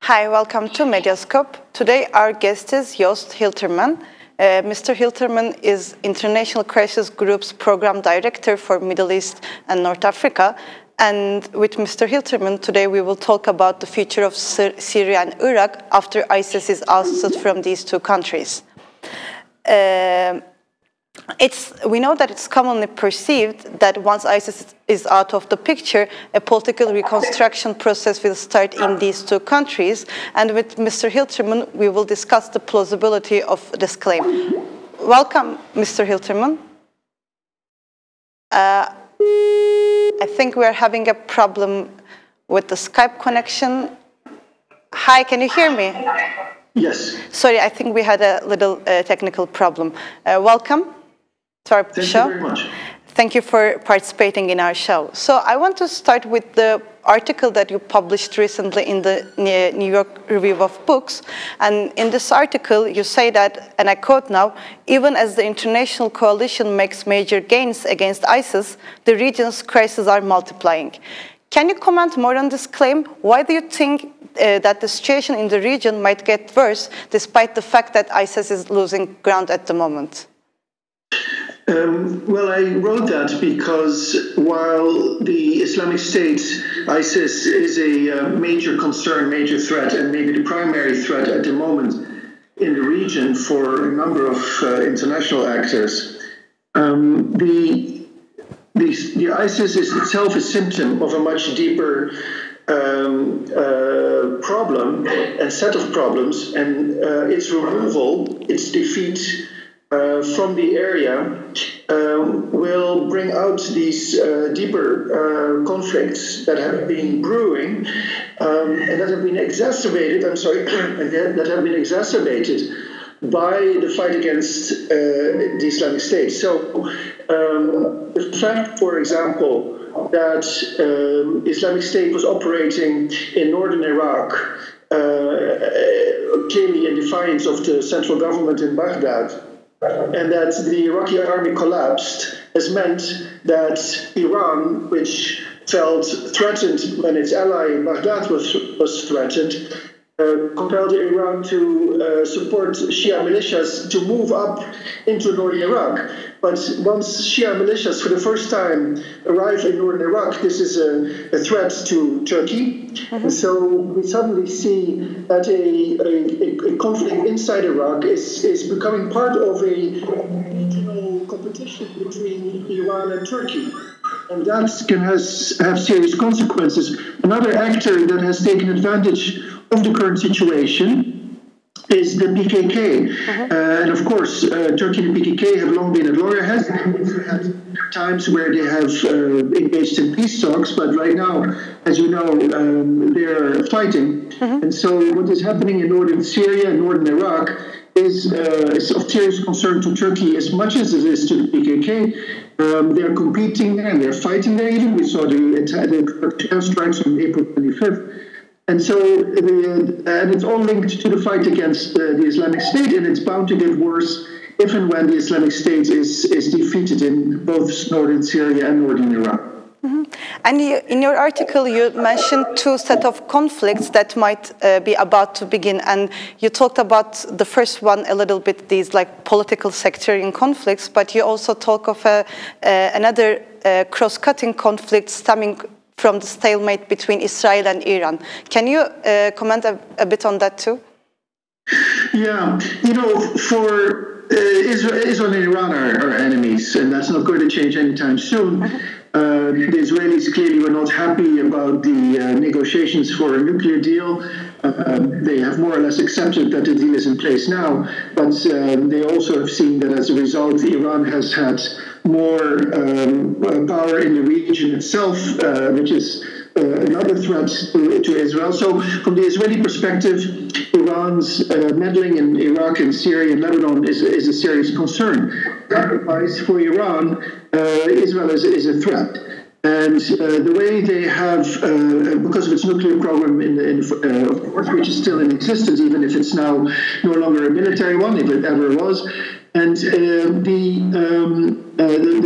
Hi, welcome to Medyascope. Today our guest is Joost Hiltermann. Mr. Hiltermann is International Crisis Group's Program Director for Middle East and North Africa. And with Mr. Hiltermann, today we will talk about the future of Syria and Iraq after ISIS is ousted from these two countries. We know that it's commonly perceived that once ISIS is out of the picture, a political reconstruction process will start in these two countries. And with Mr. Hiltermann, we will discuss the plausibility of this claim. Welcome, Mr. Hiltermann. I think we're having a problem with the Skype connection. Hi, can you hear me? Yes. Sorry, I think we had a little technical problem. Welcome to our show. Thank you very much. Thank you for participating in our show. So I want to start with the article that you published recently in the New York Review of Books. And in this article, you say that, and I quote now, even as the international coalition makes major gains against ISIS, the region's crises are multiplying. Can you comment more on this claim? Why do you think that the situation in the region might get worse, despite the fact that ISIS is losing ground at the moment? Well, I wrote that because while the Islamic State, ISIS, is a major concern, major threat, and maybe the primary threat at the moment in the region for a number of international actors, the ISIS is itself a symptom of a much deeper problem and set of problems, and its removal, its defeat from the area will bring out these deeper conflicts that have been brewing and that have been exacerbated, that have been exacerbated by the fight against the Islamic State. So the fact, for example, that Islamic State was operating in northern Iraq, clearly in defiance of the central government in Baghdad, and that the Iraqi army collapsed, has meant that Iran, which felt threatened when its ally in Baghdad was threatened, compelled Iran to support Shia militias to move up into northern Iraq. But once Shia militias for the first time arrive in northern Iraq, this is a threat to Turkey. And so we suddenly see that a conflict inside Iraq is becoming part of a regional competition between Iran and Turkey. And that can have serious consequences. Another actor that has taken advantage of the current situation is the PKK. And of course, Turkey and the PKK have long been at loggerheads. They've had times where they have engaged in peace talks, but right now, as you know, they're fighting. And so what is happening in northern Syria and northern Iraq is of serious concern to Turkey as much as it is to the PKK. They're competing there and they're fighting there even. We saw the airstrikes on April 25th. And so, and it's all linked to the fight against the Islamic State, and it's bound to get worse if and when the Islamic State is defeated in both northern Syria and northern Iraq. And in your article, you mentioned two sets of conflicts that might be about to begin, and you talked about the first one a little bit, these like political sectarian conflicts, but you also talk of another cross-cutting conflict stemming from the stalemate between Israel and Iran. Can you comment a bit on that too? Yeah, you know, for Israel and Iran are enemies, and that's not going to change anytime soon. The Israelis clearly were not happy about the negotiations for a nuclear deal. They have more or less accepted that the deal is in place now, but they also have seen that as a result, Iran has had more power in the region itself, which is another threat to Israel. So from the Israeli perspective, Iran's meddling in Iraq and Syria and Lebanon is a serious concern. Otherwise, for Iran, Israel is a threat. And the way they have, because of its nuclear program, of course, which is still in existence, even if it's now no longer a military one, if it ever was, And the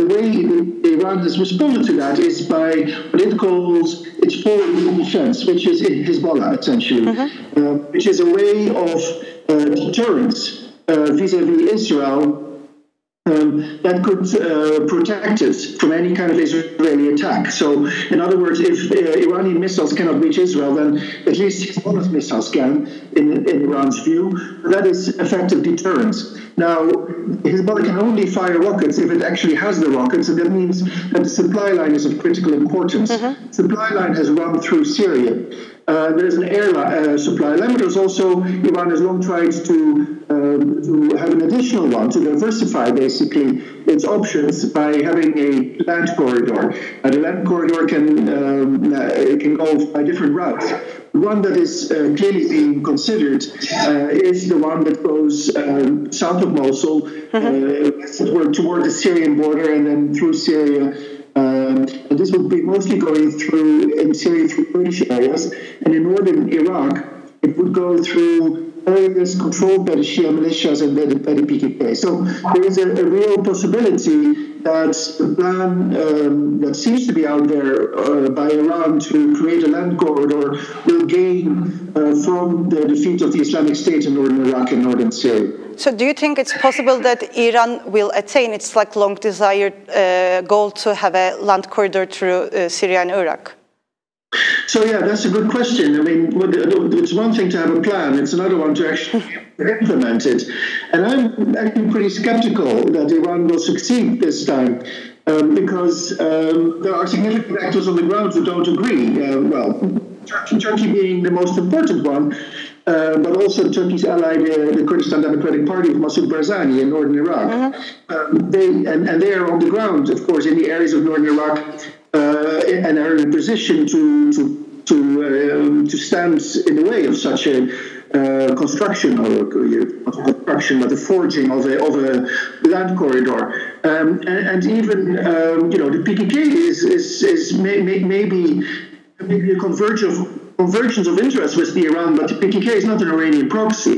way Iran has responded to that is by what it calls its forward defense, which is Hezbollah, essentially, which is a way of deterrence vis-a-vis Israel that could protect it from any kind of Israeli attack. So, in other words, if Iranian missiles cannot reach Israel, then at least Hezbollah's missiles can, in Iran's view. That is effective deterrence. Now, Hezbollah can only fire rockets if it actually has the rockets, and that means that the supply line is of critical importance. Supply line has run through Syria. There's an air supply line, but there's also, Iran has long tried to have an additional one, to diversify basically its options by having a land corridor. The land corridor can go by different routes. The one that is clearly being considered is the one that goes south of Mosul, toward the Syrian border, and then through Syria. And this would be mostly going in Syria through Kurdish areas, and in northern Iraq, it would go through areas controlled by the Shia militias and by the PKK. So there is a real possibility that the plan that seems to be out there by Iran to create a land corridor will gain from the defeat of the Islamic State in northern Iraq and northern Syria. So do you think it's possible that Iran will attain its long-desired goal to have a land corridor through Syria and Iraq? So yeah, that's a good question. I mean, it's one thing to have a plan; it's another one to actually implement it. And I'm actually pretty skeptical that Iran will succeed this time, because there are significant actors on the ground who don't agree. Turkey being the most important one, but also Turkey's ally, the Kurdistan Democratic Party of Masoud Barzani in northern Iraq. They are on the ground, of course, in the areas of northern Iraq. And are in a position to stand in the way of such a construction, but the forging of a land corridor, and even the PKK is maybe a convergence of interest with Iran, but the PKK is not an Iranian proxy.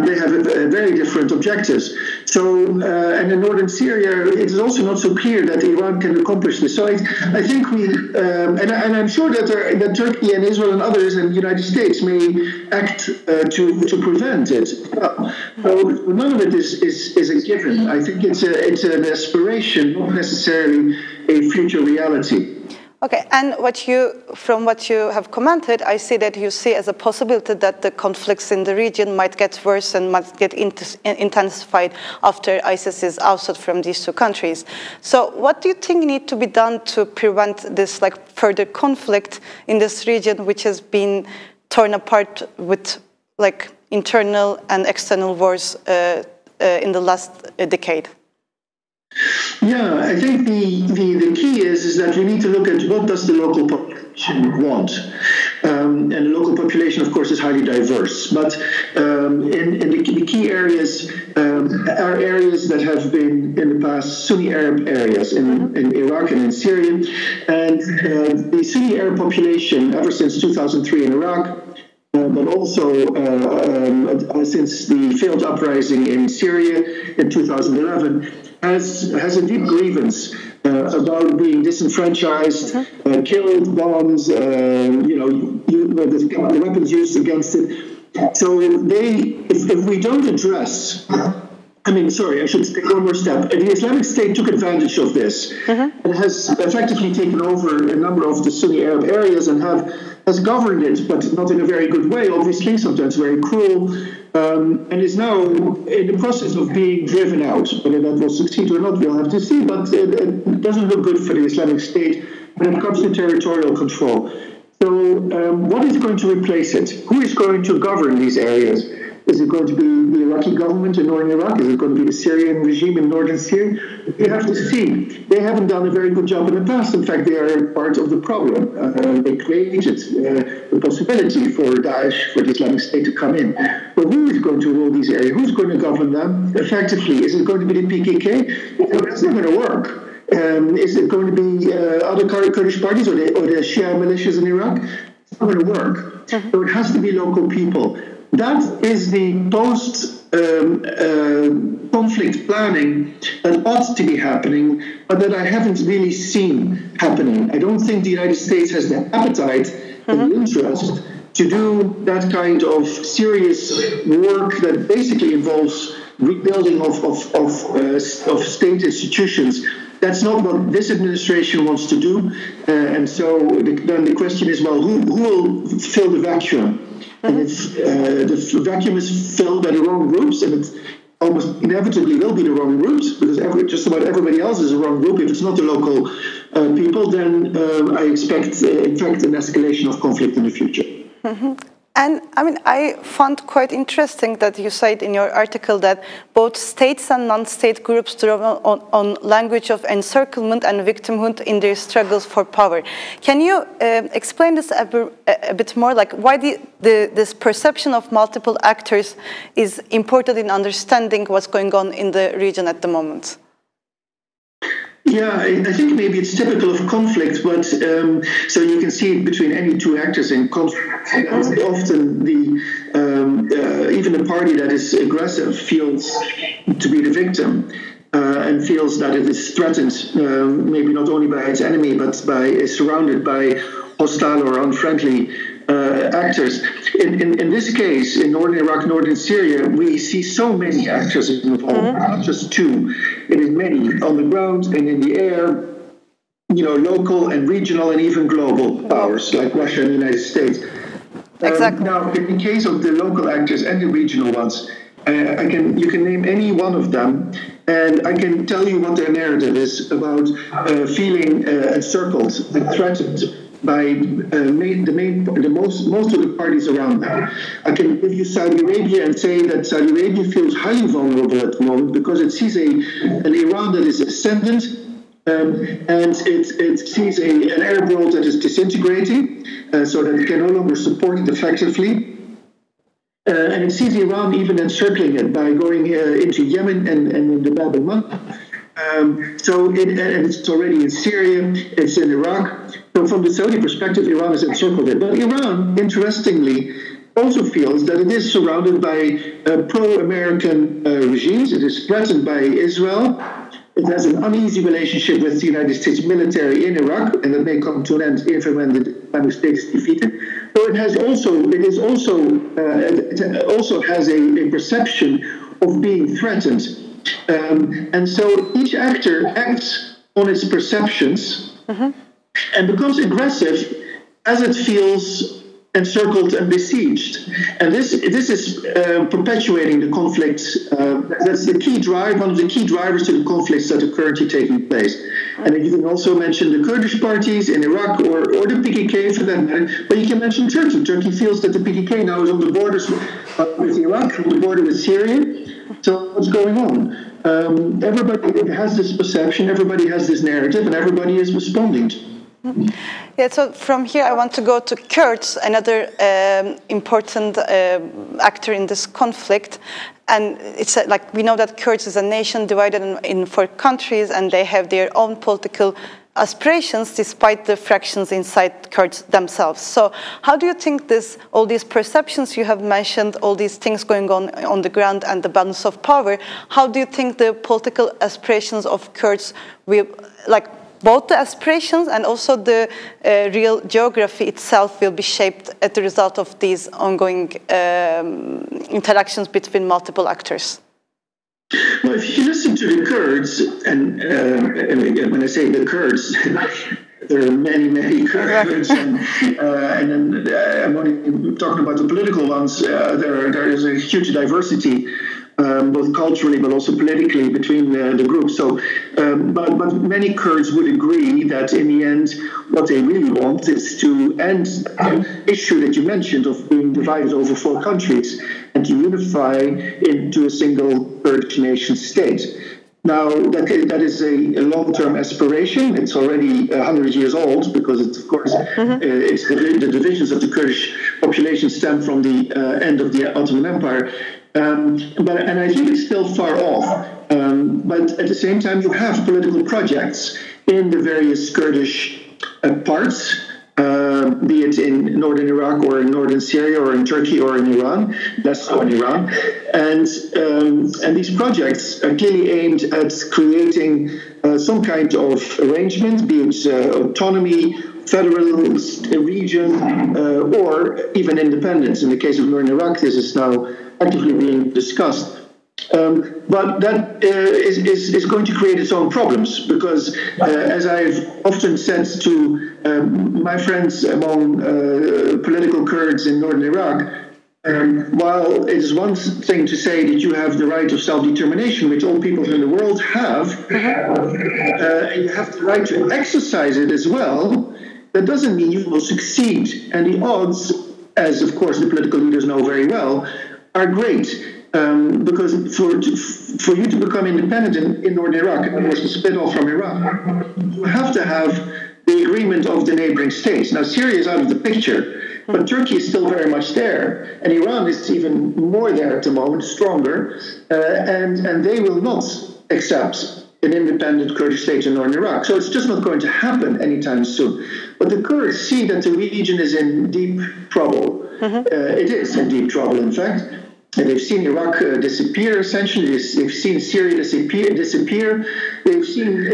They have very different objectives. So, and in northern Syria, it is also not so clear that Iran can accomplish this. So I think and I'm sure that Turkey and Israel and others and the United States may act to prevent it. So none of it is a given. I think it's an aspiration, not necessarily a future reality. Okay, and from what you have commented, I see that you see as a possibility that the conflicts in the region might get worse and might get intensified after ISIS is ousted from these two countries. So what do you think needs to be done to prevent this further conflict in this region, which has been torn apart with internal and external wars in the last decade? Yeah, I think the key is that we need to look at what does the local population want. And the local population, of course, is highly diverse. But in the key areas are areas that have been, in the past, Sunni Arab areas in Iraq and in Syria. And the Sunni Arab population, ever since 2003 in Iraq, but also since the failed uprising in Syria in 2011, has a deep grievance about being disenfranchised, killed, bombs, the weapons used against it. So if we don't address, I should take one more step. The Islamic State took advantage of this and has effectively taken over a number of the Sunni Arab areas and has governed it, but not in a very good way, obviously, sometimes very cruel, and is now in the process of being driven out. Whether that will succeed or not, we'll have to see, but it doesn't look good for the Islamic State when it comes to territorial control. So what is going to replace it? Who is going to govern these areas? Is it going to be the Iraqi government in northern Iraq? Is it going to be the Syrian regime in northern Syria? We have to see. They haven't done a very good job in the past. In fact, they are part of the problem. They created the possibility for Daesh, for the Islamic State to come in. But who is going to rule these areas? Who's going to govern them effectively? Is it going to be the PKK? It's not going to work. Is it going to be other Kurdish parties or the Shia militias in Iraq? It's not going to work. So it has to be local people. That is the post-conflict planning that ought to be happening, but that I haven't really seen happening. I don't think the United States has the appetite and the interest to do that kind of serious work that basically involves rebuilding of state institutions. That's not what this administration wants to do. And so then the question is, well, who will fill the vacuum? And if the vacuum is filled by the wrong groups, and it almost inevitably will be the wrong groups, because just about everybody else is a wrong group. If it's not the local people, then I expect, in fact, an escalation of conflict in the future. And I mean, I found quite interesting that you said in your article that both states and non-state groups draw on language of encirclement and victimhood in their struggles for power. Can you explain this a bit more? Like, why this perception of multiple actors is important in understanding what's going on in the region at the moment? Yeah, I think maybe it's typical of conflict, but so you can see it between any two actors in conflict. Often even the party that is aggressive feels to be the victim and feels that it is threatened, maybe not only by its enemy, but is surrounded by hostile or unfriendly actors. In this case, in northern Iraq, northern Syria, we see so many actors involved, not just two. It is many on the ground and in the air, local and regional and even global powers like Russia and the United States. Exactly. Now, in the case of the local actors and the regional ones, you can name any one of them, and I can tell you what their narrative is about feeling encircled and threatened by most of the parties around them. I can give you Saudi Arabia and say that Saudi Arabia feels highly vulnerable at the moment because it sees an Iran that is ascendant, and it sees an Arab world that is disintegrating, so that it can no longer support it effectively. And it sees Iran even encircling it by going into Yemen and in the Bab al-Mandeb. And it's already in Syria, it's in Iraq. So from the Saudi perspective, Iran has encircled it. But Iran, interestingly, also feels that it is surrounded by pro-American regimes. It is threatened by Israel. It has an uneasy relationship with the United States military in Iraq, and that may come to an end if and when the Islamic State is defeated. So it also has a perception of being threatened. And so each actor acts on its perceptions and becomes aggressive as it feels encircled and besieged. And this is perpetuating the conflict. That's the key drive, one of the key drivers to the conflicts that are currently taking place. And you can also mention the Kurdish parties in Iraq or the PKK for that matter, but you can mention Turkey. Turkey feels that the PKK now is on the borders with Iraq, on the border with Syria. So what's going on? Everybody has this perception, everybody has this narrative, and everybody is responding. Yeah, so from here I want to go to Kurds, another important actor in this conflict. And it's like we know that Kurds is a nation divided in 4 countries, and they have their own political aspirations despite the fractions inside Kurds themselves. So how do you think all these perceptions you have mentioned, all these things going on the ground and the balance of power, how do you think the political aspirations of Kurds will, both the aspirations and also the real geography itself will be shaped as a result of these ongoing interactions between multiple actors? Well, if you listen to the Kurds, and when I say the Kurds, there are many Kurds, and then I'm only talking about the political ones. There is a huge diversity, both culturally but also politically, between the groups. So, but many Kurds would agree that in the end, what they really want is to end the issue that you mentioned of being divided over 4 countries and to unify into a single Kurdish nation state. Now, that is a long-term aspiration. It's already 100 years old because, it's, of course, it's the divisions of the Kurdish population stem from the end of the Ottoman Empire. And I think it's still far off. But at the same time, you have political projects in the various Kurdish parts. be it in northern Iraq or in northern Syria or in Turkey or in Iran, less so in Iran. And these projects are clearly aimed at creating some kind of arrangement, be it autonomy, federal region, or even independence. In the case of northern Iraq, this is now actively being discussed. But that is going to create its own problems because, as I've often said to my friends among political Kurds in northern Iraq, while it is one thing to say that you have the right of self-determination, which all people in the world have, and you have the right to exercise it as well, that doesn't mean you will succeed. And the odds, as of course the political leaders know very well, are great. Because for you to become independent in northern Iraq, and of course to split off from Iraq, you have to have the agreement of the neighboring states. Now Syria is out of the picture, but Turkey is still very much there, and Iran is even more there at the moment, stronger, and they will not accept an independent Kurdish state in northern Iraq. So it's just not going to happen anytime soon. But the Kurds see that the region is in deep trouble. It is in deep trouble, in fact. And they've seen Iraq disappear, essentially. They've seen Syria disappear. They've seen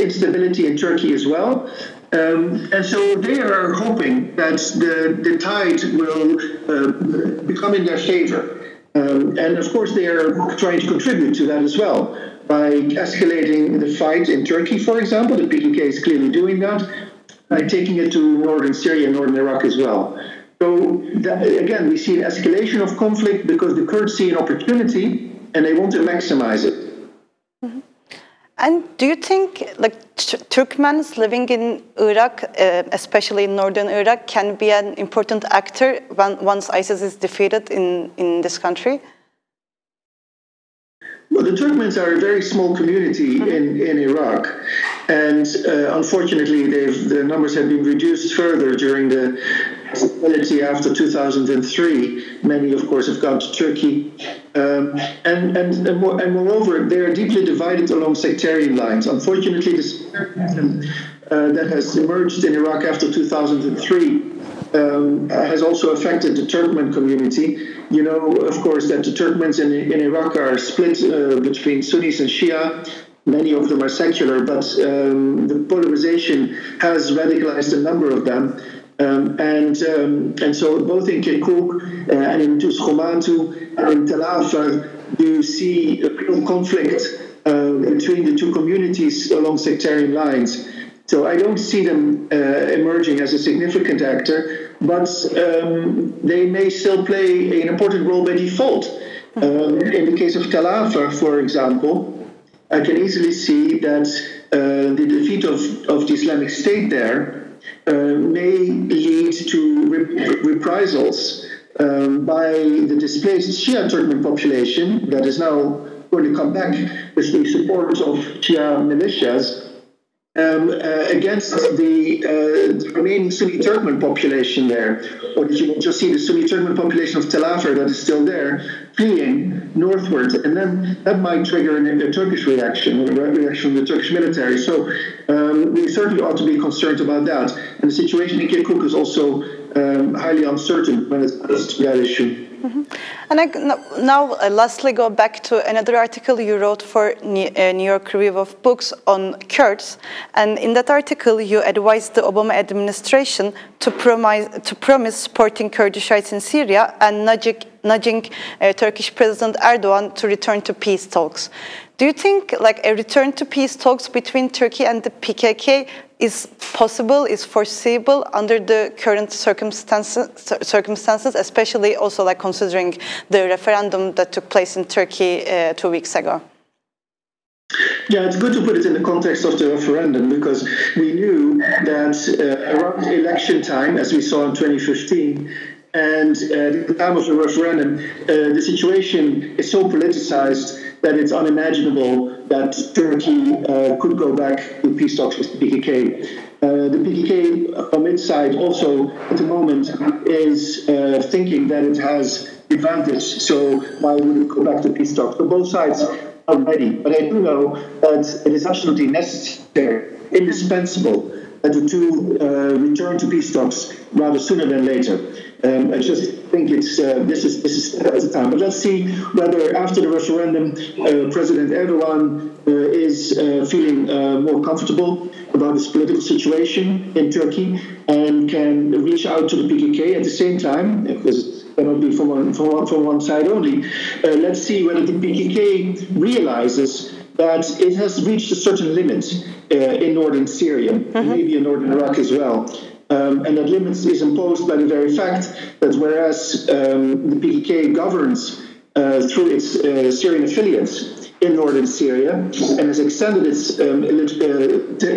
instability in Turkey as well. And so they are hoping that the tide will become in their favor. And of course, they are trying to contribute to that as well by escalating the fight in Turkey, for example. The PKK is clearly doing that, by taking it to northern Syria and northern Iraq as well. So again, we see an escalation of conflict because the Kurds see an opportunity and they want to maximize it. And do you think Turkmens living in Iraq, especially in northern Iraq, can be an important actor once ISIS is defeated in this country? Well, the Turkmens are a very small community in Iraq, and unfortunately, the numbers have been reduced further during the stability after 2003. Many, of course, have gone to Turkey, and moreover, they are deeply divided along sectarian lines. Unfortunately, the sectarianism that has emerged in Iraq after 2003 has also affected the Turkmen community. You know, of course, that the Turkmens in Iraq are split between Sunnis and Shia. Many of them are secular, but the polarization has radicalized a number of them. And so both in Kirkuk and in Tuskhomatu and in Tel Afar, you see a real conflict between the two communities along sectarian lines. So I don't see them emerging as a significant actor, but they may still play an important role by default. In the case of Tel Afar, for example, I can easily see that the defeat of the Islamic State there may lead to reprisals by the displaced Shia Turkmen population that is now going to come back with the support of Shia militias against the remaining Sunni Turkmen population there, or you will just see the Sunni Turkmen population of Tel Afar that is still there, fleeing northwards, and then that might trigger a Turkish reaction, a reaction from the Turkish military. So we certainly ought to be concerned about that. And the situation in Kirkuk is also highly uncertain when it comes to that issue. And now lastly go back to another article you wrote for New York Review of Books on Kurds, and in that article you advised the Obama administration to promise supporting Kurdishites in Syria and nudging Turkish President Erdogan to return to peace talks. Do you think a return to peace talks between Turkey and the PKK is possible, is foreseeable under the current circumstances, especially also considering the referendum that took place in Turkey 2 weeks ago? Yeah, it's good to put it in the context of the referendum, because we knew that around election time, as we saw in 2015, and at the time of the referendum, the situation is so politicized that it's unimaginable that Turkey could go back to peace talks with the PKK. The PKK, from its side, also at the moment is thinking that it has advantage, so why would it go back to peace talks? So both sides are ready, but I do know that it is absolutely necessary, indispensable, that the two return to peace talks rather sooner than later. I just think this is at the time. But let's see whether after the referendum, President Erdogan is feeling more comfortable about this political situation in Turkey and can reach out to the PKK at the same time, because it cannot be from one side only. Let's see whether the PKK realizes that it has reached a certain limit in northern Syria, and maybe in northern Iraq as well. And that limit is imposed by the very fact that whereas the PKK governs through its Syrian affiliates in northern Syria and has extended its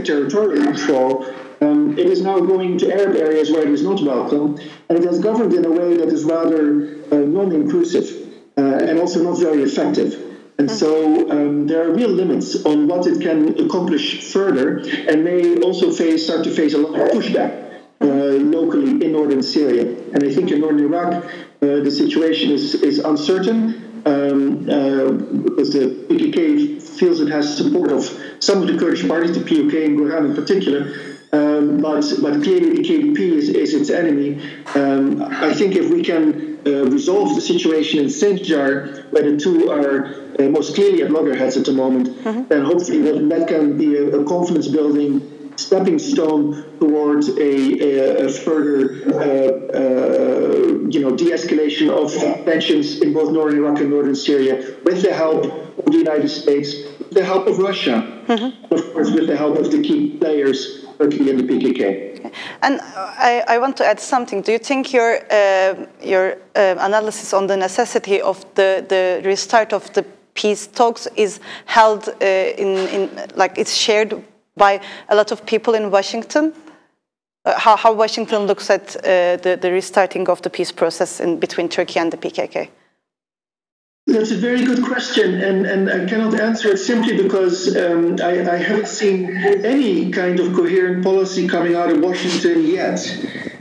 territorial control, it is now going to Arab areas where it is not welcome, and it has governed in a way that is rather non-inclusive and also not very effective. And so there are real limits on what it can accomplish further, and may also start to face a lot of pushback locally in northern Syria. And I think in northern Iraq, the situation is uncertain because the PKK feels it has support of some of the Kurdish parties, the PUK and Goran in particular, but clearly the KDP is its enemy. I think if we can resolve the situation in Sinjar, where the two are most clearly at loggerheads at the moment, then hopefully that can be a confidence-building stepping stone towards a further, de-escalation of tensions in both northern Iraq and northern Syria, with the help of the United States, with the help of Russia, of course, with the help of the key players, Turkey and the PKK. Okay. And I want to add something. Do you think your analysis on the necessity of the restart of the peace talks is held like it's shared by a lot of people in Washington? How Washington looks at the restarting of the peace process between Turkey and the PKK? That's a very good question, and I cannot answer it simply because I haven't seen any kind of coherent policy coming out of Washington yet.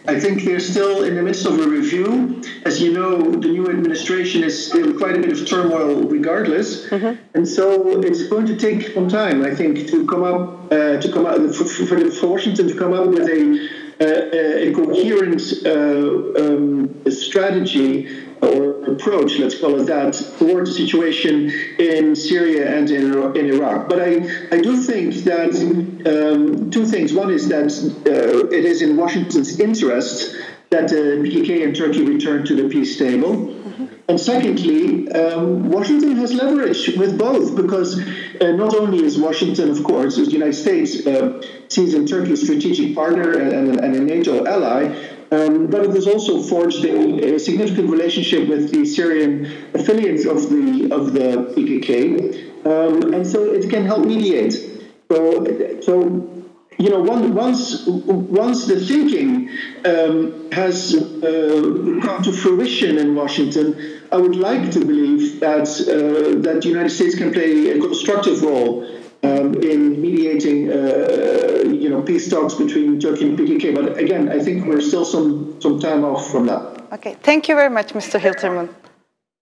I think they're still in the midst of a review. As you know, the new administration is in quite a bit of turmoil regardless, and so it's going to take some time, I think, to come up for Washington to come up with a coherent strategy or approach, let's call it that, towards the situation in Syria and in Iraq. But I do think that two things. One is that it is in Washington's interest that the PKK and Turkey return to the peace table. And secondly, Washington has leverage with both, because not only is Washington, of course, as the United States sees in Turkey a strategic partner and a NATO ally, but it has also forged a significant relationship with the Syrian affiliates of the PKK, and so it can help mediate. So once the thinking has come to fruition in Washington, I would like to believe that that the United States can play a constructive role in mediating, peace talks between Turkey and PKK. But again, I think we're still some time off from that. Okay, thank you very much, Mr. Hiltermann.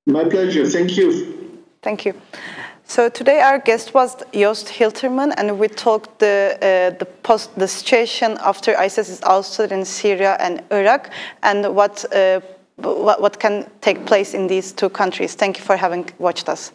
My pleasure. Thank you. Thank you. So today our guest was Joost Hiltermann, and we talked the situation after ISIS is ousted in Syria and Iraq, and what can take place in these two countries. Thank you for having watched us.